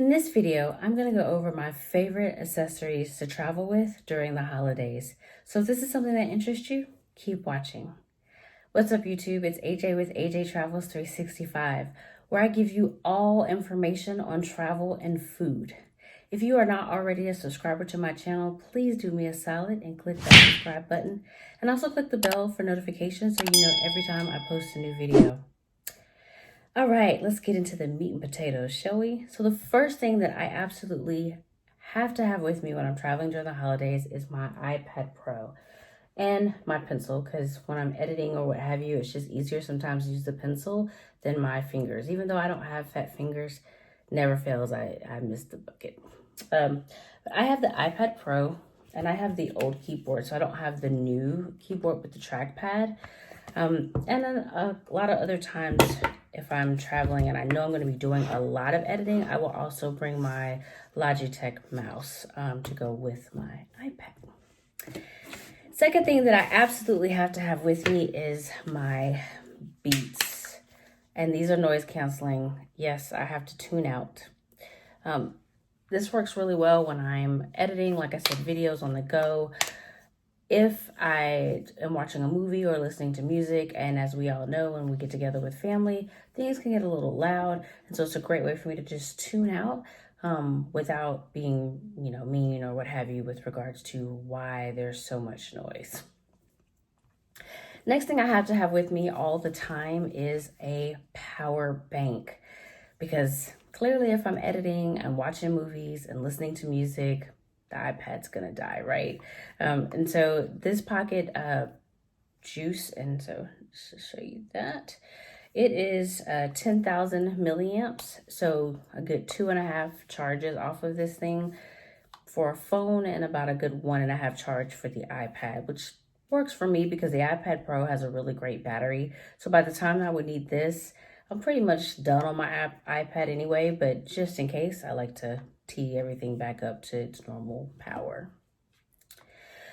In this video, I'm going to go over my favorite accessories to travel with during the holidays. So if this is something that interests you, keep watching. What's up, YouTube? It's AJ with AJ Travels 365, where I give you all information on travel and food. If you are not already a subscriber to my channel, please do me a solid and click that subscribe button. And also click the bell for notifications so you know every time I post a new video. All right, let's get into the meat and potatoes, shall we? So the first thing that I absolutely have to have with me when I'm traveling during the holidays is my iPad Pro and my pencil, because when I'm editing or what have you, it's just easier sometimes to use the pencil than my fingers. Even though I don't have fat fingers, never fails, I miss the bucket. But I have the iPad Pro and I have the old keyboard, so I don't have the new keyboard with the trackpad. And then a lot of other times, if I'm traveling and I know I'm going to be doing a lot of editing, I will also bring my Logitech mouse to go with my iPad. Second thing that I absolutely have to have with me is my Beats. And these are noise canceling. Yes, I have to tune out. This works really well when I'm editing, like I said, videos on the go. If I am watching a movie or listening to music, and as we all know, when we get together with family, things can get a little loud. And so it's a great way for me to just tune out without being, mean or what have you with regards to why there's so much noise. Next thing I have to have with me all the time is a power bank, because clearly if I'm editing, I'm watching movies and listening to music, the iPad's gonna die, right? And so this pocket juice, and so just to show you that, it is 10,000 milliamps, so a good 2.5 charges off of this thing for a phone, and about a good 1.5 charge for the iPad, which works for me because the iPad Pro has a really great battery. So by the time I would need this, I'm pretty much done on my iPad anyway, but just in case, I like to tee everything back up to its normal power.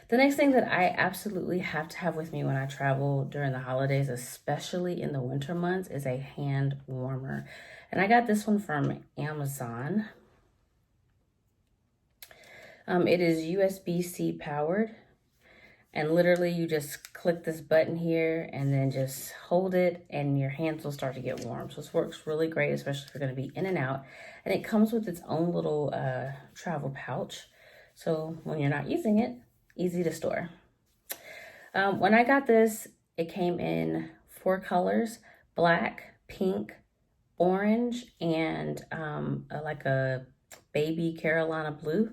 The next thing that I absolutely have to have with me when I travel during the holidays, especially in the winter months, is a hand warmer. And I got this one from Amazon. It is USB-C powered. And literally you just click this button here and then just hold it and your hands will start to get warm. So this works really great, especially if you're going to be in and out. And it comes with its own little travel pouch. So when you're not using it, easy to store. When I got this, it came in 4 colors: black, pink, orange, and like a baby Carolina blue.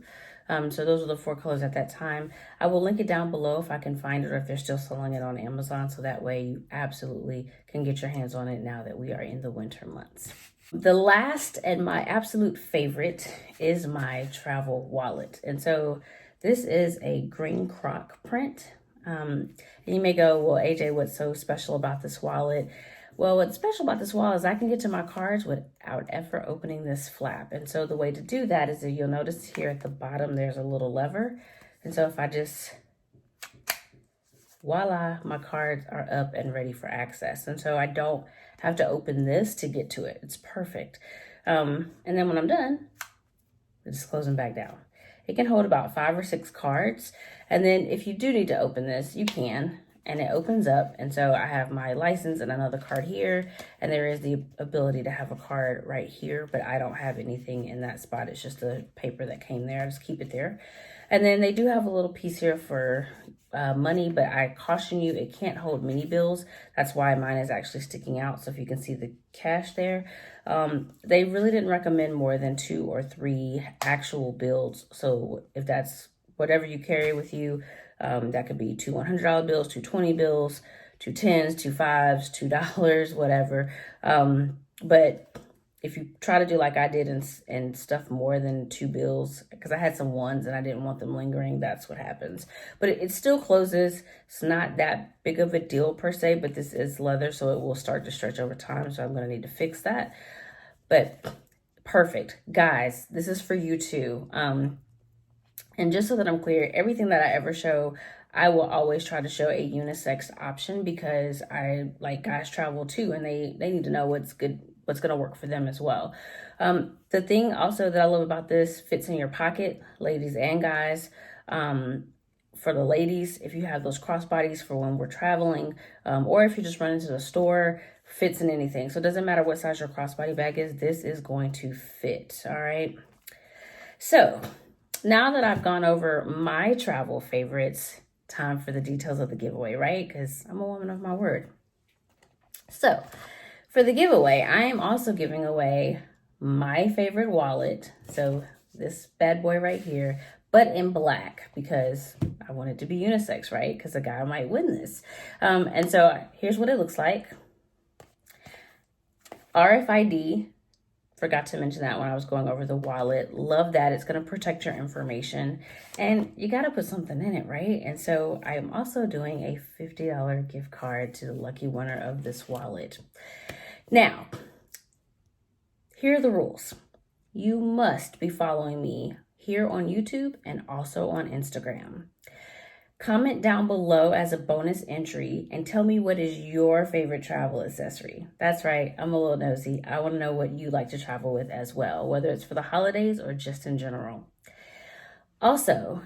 So those are the 4 colors at that time. I will link it down below if I can find it, or if they're still selling it on Amazon. So that way you absolutely can get your hands on it now that we are in the winter months. The last and my absolute favorite is my travel wallet. And so this is a green croc print. And you may go, well, AJ, what's so special about this wallet? Well, what's special about this wallet is I can get to my cards without ever opening this flap. And so the way to do that is that you'll notice here at the bottom, there's a little lever. And so if I just, voila, my cards are up and ready for access. And so I don't have to open this to get to it. It's perfect. And then when I'm done, I just close them back down. It can hold about 5 or 6 cards. And then if you do need to open this, you can. And it opens up, and so I have my license and another card here, and there is the ability to have a card right here, but I don't have anything in that spot. It's just the paper that came there. I just keep it there. And then they do have a little piece here for money, but I caution you, it can't hold many bills. That's why mine is actually sticking out. So if you can see the cash there, they really didn't recommend more than 2 or 3 actual bills. So if that's whatever you carry with you, that could be 2 $100 bills, 2 20 bills, 2 10s, 2 5s, $2, whatever. But if you try to do like I did and stuff more than 2 bills, because I had some ones and I didn't want them lingering, that's what happens. But it still closes. It's not that big of a deal per se, but this is leather, so it will start to stretch over time. So I'm going to need to fix that. But perfect. Guys, this is for you too. And just so that I'm clear, everything that I ever show, I will always try to show a unisex option, because I like guys travel too, and they need to know what's good what's going to work for them as well. The thing also that I love about this, fits in your pocket, ladies and guys. For the ladies, if you have those crossbodies for when we're traveling, or if you just run into the store, fits in anything. So it doesn't matter what size your crossbody bag is, this is going to fit. All right. So now that I've gone over my travel favorites, time for the details of the giveaway, right? Because I'm a woman of my word. So for the giveaway, I am also giving away my favorite wallet. So this bad boy right here, but in black, because I want it to be unisex, right? Because a guy might win this. And so here's what it looks like. RFID. Forgot to mention that when I was going over the wallet. Love that. It's going to protect your information. And you got to put something in it, right? And so I am also doing a $50 gift card to the lucky winner of this wallet. Now, here are the rules. You must be following me here on YouTube and also on Instagram. Comment down below as a bonus entry and tell me what is your favorite travel accessory. That's right, I'm a little nosy. I want to know what you like to travel with as well, whether it's for the holidays or just in general. Also,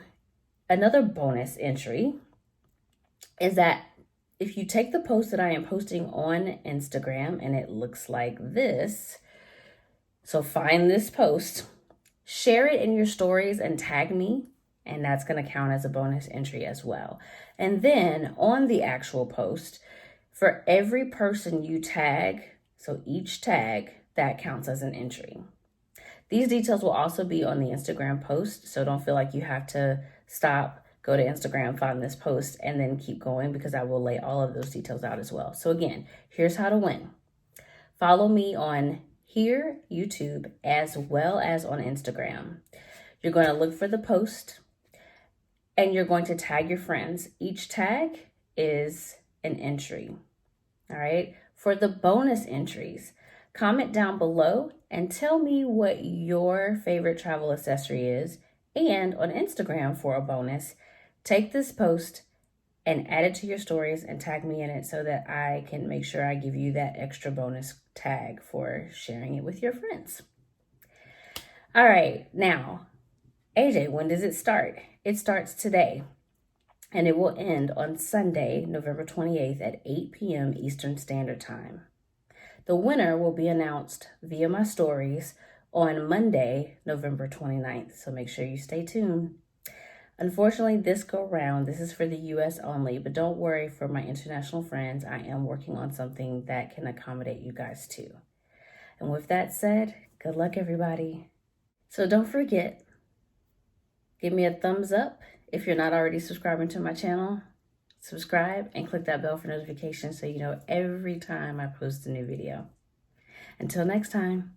another bonus entry is that if you take the post that I am posting on Instagram and it looks like this, so find this post, share it in your stories and tag me, and that's going to count as a bonus entry as well. And then on the actual post, for every person you tag, so each tag, that counts as an entry. These details will also be on the Instagram post, so don't feel like you have to stop, go to Instagram, find this post, and then keep going, because I will lay all of those details out as well. So again, here's how to win. Follow me on here, YouTube, as well as on Instagram. You're going to look for the post, and you're going to tag your friends. Each tag is an entry. All right. For the bonus entries, comment down below and tell me what your favorite travel accessory is. And on Instagram, for a bonus, take this post and add it to your stories and tag me in it so that I can make sure I give you that extra bonus tag for sharing it with your friends. All right. Now, AJ, when does it start? It starts today, and it will end on Sunday, November 28th at 8 p.m. Eastern Standard Time. The winner will be announced via my stories on Monday, November 29th, so make sure you stay tuned. Unfortunately, this go round, this is for the U.S. only, but don't worry for my international friends. I am working on something that can accommodate you guys too. And with that said, good luck, everybody. So don't forget, give me a thumbs up if you're not already subscribing to my channel. Subscribe and click that bell for notifications so you know every time I post a new video. Until next time.